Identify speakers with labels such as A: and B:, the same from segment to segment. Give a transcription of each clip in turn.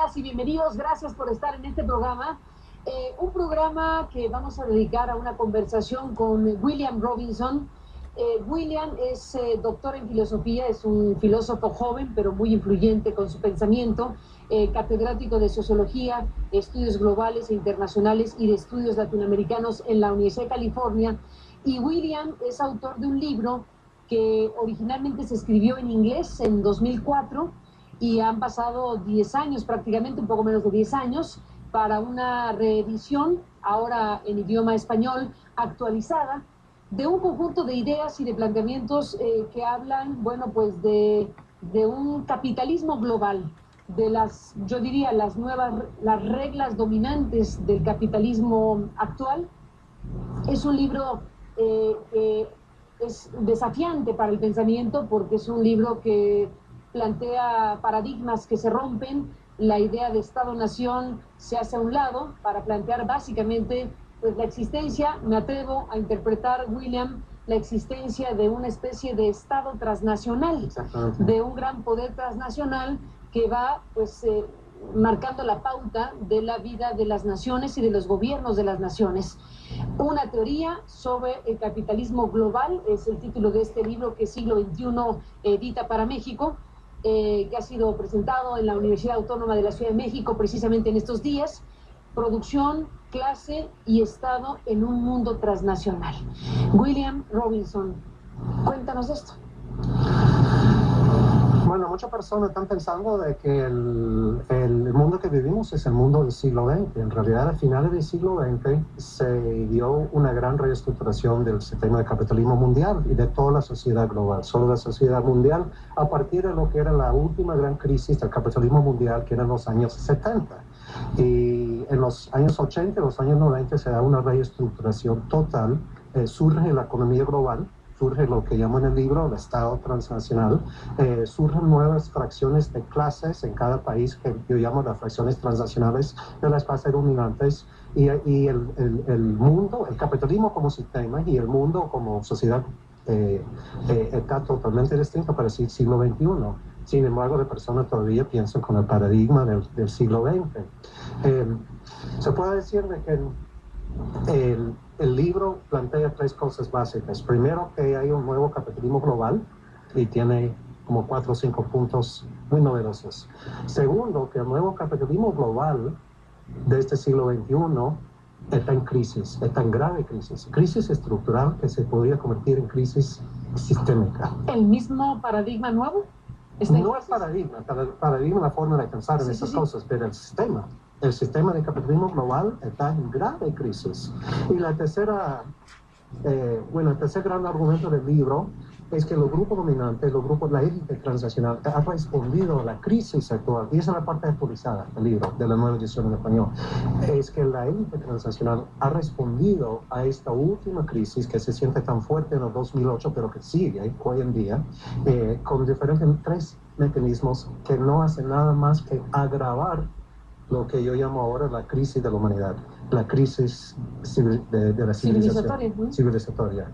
A: bienvenidas y bienvenidos. Gracias por estar en este programa. Un programa que vamos a dedicar a una conversación con William Robinson. William es doctor en filosofía, es un filósofo joven pero muy influyente con su pensamiento, catedrático de sociología, estudios globales e internacionales y de estudios latinoamericanos en la Universidad de California. Y William es autor de un libro que originalmente se escribió en inglés en 2004 y han pasado 10 años, prácticamente un poco menos de 10 años, para una reedición, ahora en idioma español, actualizada, de un conjunto de ideas y de planteamientos que hablan, bueno, pues de un capitalismo global, de las, yo diría, las reglas dominantes del capitalismo actual. Es un libro que es desafiante para el pensamiento porque es un libro que plantea paradigmas que se rompen, la idea de Estado-Nación se hace a un lado para plantear básicamente pues, la existencia, me atrevo a interpretar, William, la existencia de una especie de Estado transnacional, de un gran poder transnacional que va pues marcando la pauta de la vida de las naciones y de los gobiernos de las naciones. Una teoría sobre el capitalismo global es el título de este libro que Siglo XXI edita para México, que ha sido presentado en la Universidad Autónoma de la Ciudad de México precisamente en estos días. Producción, clase y Estado en un mundo transnacional. William Robinson, cuéntanos esto.
B: Bueno, muchas personas están pensando de que el mundo que vivimos es el mundo del siglo XX. En realidad, a finales del siglo XX se dio una gran reestructuración del sistema de capitalismo mundial y de toda la sociedad global. Solo la sociedad mundial, a partir de lo que era la última gran crisis del capitalismo mundial, que eran los años 70. Y en los años 80 y los años 90 se da una reestructuración total, surge la economía global, surge lo que llamo en el libro el Estado transnacional, surgen nuevas fracciones de clases en cada país que yo llamo las fracciones transnacionales de las clases dominantes y el mundo, el capitalismo como sistema y el mundo como sociedad está totalmente distinto para el siglo XXI. Sin embargo, las personas todavía piensan con el paradigma del siglo XX. Se puede decir de que el libro plantea tres cosas básicas. Primero, que hay un nuevo capitalismo global y tiene como 4 o 5 puntos muy novedosos. Segundo, que el nuevo capitalismo global de este siglo XXI está en crisis, está en grave crisis estructural que se podría convertir en crisis sistémica.
A: ¿El mismo paradigma nuevo?
B: No es paradigma es la forma de pensar en esas cosas, pero el sistema de capitalismo global está en grave crisis. Y la tercera, el tercer gran argumento del libro es que los grupos dominantes, la élite transnacional, ha respondido a la crisis actual, y esa es la parte actualizada del libro, de la nueva edición en español, es que la élite transnacional ha respondido a esta última crisis que se siente tan fuerte en el 2008, pero que sigue hoy en día, con diferentes tres mecanismos que no hacen nada más que agravar lo que yo llamo ahora la crisis de la humanidad, la crisis de la civilizatoria.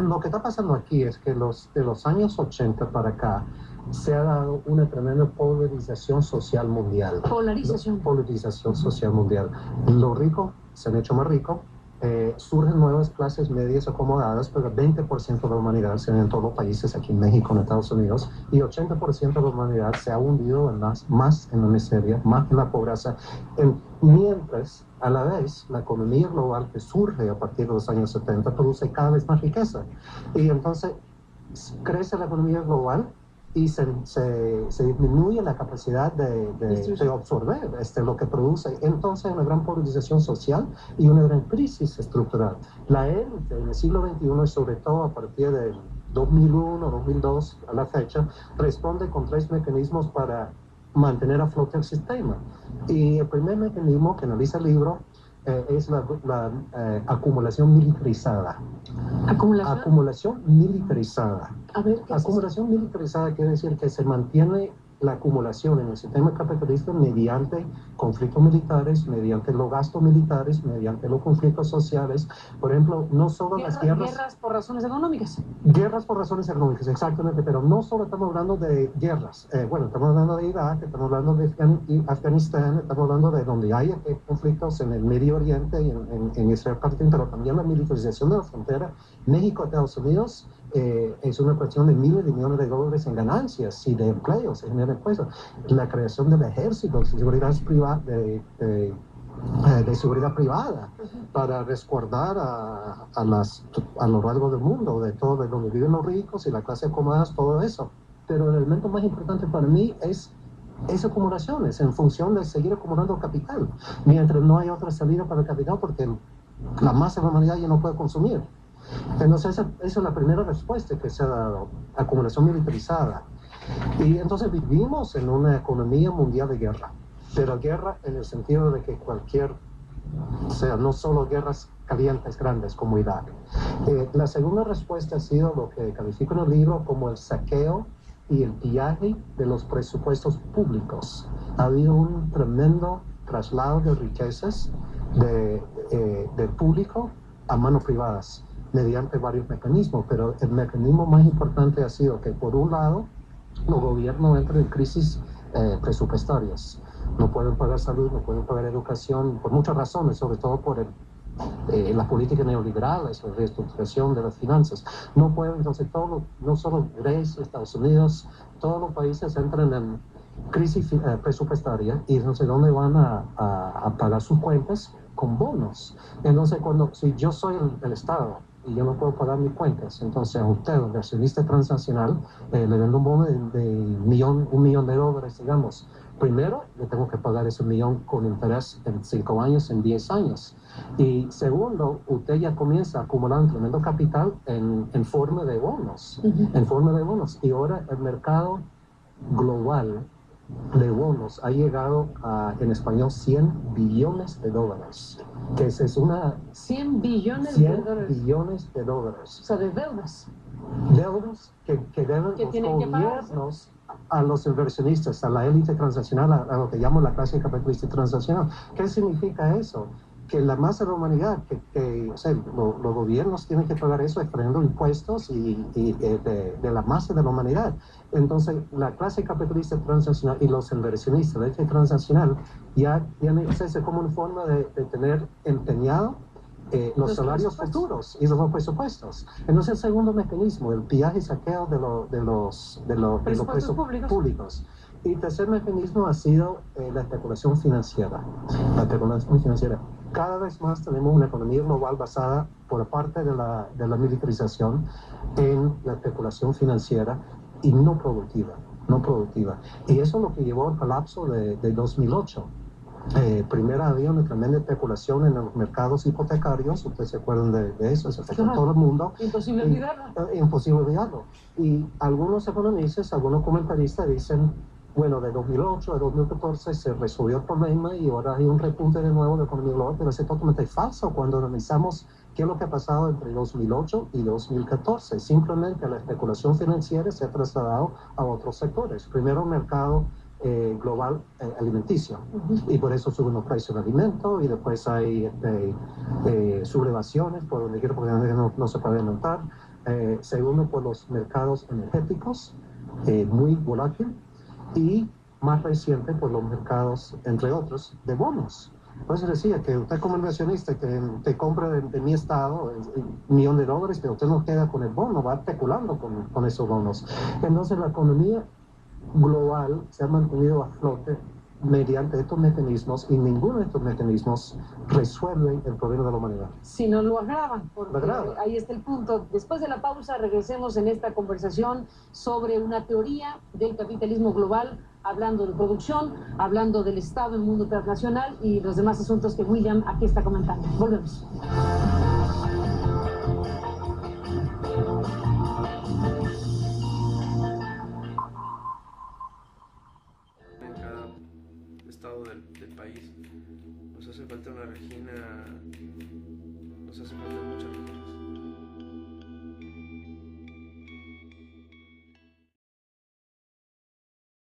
B: Lo que está pasando aquí es que de los años 80 para acá se ha dado una tremenda polarización social mundial. Polarización social mundial. Los ricos se han hecho más ricos, surgen nuevas clases medias acomodadas, pero el 20% de la humanidad se ve en todos los países, aquí en México, en Estados Unidos, y 80% de la humanidad se ha hundido más en la miseria, más en la pobreza, mientras a la vez la economía global que surge a partir de los años 70 produce cada vez más riqueza. Y entonces crece la economía global y se disminuye la capacidad de absorber lo que produce. Entonces hay una gran polarización social y una gran crisis estructural. La élite en el siglo XXI, y sobre todo a partir del 2001, 2002 a la fecha, responde con tres mecanismos para mantener a flote el sistema. Y el primer mecanismo que analiza el libro es la acumulación militarizada. ¿Acumulación militarizada?
A: A ver, ¿qué
B: acumulación militarizada quiere decir que se mantiene la acumulación en el sistema capitalista mediante conflictos militares, mediante los gastos militares, mediante los conflictos sociales. Por ejemplo, no solo las guerras...
A: Guerras por razones económicas.
B: Guerras por razones económicas, exactamente, pero no solo estamos hablando de guerras. Bueno, estamos hablando de Irak, estamos hablando de Afganistán, estamos hablando de donde hay conflictos en el Medio Oriente y en Israel, pero también la militarización de la frontera México-Estados Unidos. Es una cuestión de miles de millones de dólares en ganancias y de empleos, se genera impuestos. La creación del ejército, de seguridad privada, de seguridad privada para resguardar a lo largo del mundo, de todo, de donde viven los ricos y la clase acomodada, todo eso. Pero el elemento más importante para mí es acumulaciones en función de seguir acumulando capital, mientras no hay otra salida para el capital porque la masa de la humanidad ya no puede consumir. Entonces esa es la primera respuesta que se ha dado, acumulación militarizada. Y entonces vivimos en una economía mundial de guerra, pero guerra en el sentido de que o sea, no solo guerras calientes grandes como Irak. La segunda respuesta ha sido lo que califico en el libro como el saqueo y el pillaje de los presupuestos públicos. Ha habido un tremendo traslado de riquezas del público a manos privadas mediante varios mecanismos, pero el mecanismo más importante ha sido que, por un lado, los gobiernos entran en crisis presupuestarias. No pueden pagar salud, no pueden pagar educación, por muchas razones, sobre todo por las políticas neoliberales, la reestructuración de las finanzas. No pueden, entonces, no solo Grecia, Estados Unidos, todos los países entran en crisis presupuestaria y entonces, ¿dónde van a pagar sus cuentas? Con bonos. Entonces, si yo soy el Estado y yo no puedo pagar mis cuentas, entonces a usted, el inversionista transnacional, le vendo un bono de $1 millón, digamos. Primero, le tengo que pagar ese millón con interés en 5 años, en 10 años. Y segundo, usted ya comienza a acumular un tremendo capital en forma de bonos, en forma de bonos. Y ahora el mercado global de bonos ha llegado a, en español, $100 billones, que es una...
A: 100 billones
B: 100
A: de dólares.
B: billones de dólares.
A: O sea, de deudas.
B: Deudas que deben los gobiernos a los inversionistas, a la élite transnacional, a lo que llamo la clase capitalista transnacional. ¿Qué significa eso? Que la masa de la humanidad, o sea, los gobiernos tienen que pagar eso extrayendo impuestos de la masa de la humanidad. Entonces, la clase capitalista transnacional y los inversionistas, la élite transnacional, ya tienen como una forma de tener empeñado los salarios futuros y los presupuestos. Entonces, el segundo mecanismo, el pillaje y saqueo de los presupuestos públicos. Y el tercer mecanismo ha sido la especulación financiera. La especulación financiera. Cada vez más tenemos una economía global basada, por parte de la militarización, en la especulación financiera y no productiva. Y eso es lo que llevó al colapso de 2008. Primero había una tremenda especulación en los mercados hipotecarios, ustedes se acuerdan de eso, se afectó a todo el mundo.
A: Imposible olvidarlo.
B: Imposible olvidarlo. Y algunos economistas, algunos comentaristas dicen, bueno, de 2008 a 2014 se resolvió el problema y ahora hay un repunte de nuevo de la economía global, pero es totalmente falso cuando analizamos qué es lo que ha pasado entre 2008 y 2014. Simplemente la especulación financiera se ha trasladado a otros sectores. Primero, el mercado global alimenticio, y por eso suben los precios de alimentos y después hay sublevaciones por donde quiera, porque no se puede notar. Segundo, por los mercados energéticos, muy volátil, y más reciente por los mercados, entre otros, de bonos. Por eso decía que usted como inversionista que compra de mi estado $1 millón, pero usted no queda con el bono, va especulando con esos bonos. Entonces la economía global se ha mantenido a flote mediante estos mecanismos, y ninguno de estos mecanismos resuelve el problema de la humanidad.
A: Si no lo agravan, porque ahí está el punto. Después de la pausa regresemos en esta conversación sobre una teoría del capitalismo global, hablando de producción, hablando del Estado, el mundo transnacional y los demás asuntos que William aquí está comentando. Volvemos.
C: Estado del país. Nos hace falta una Regina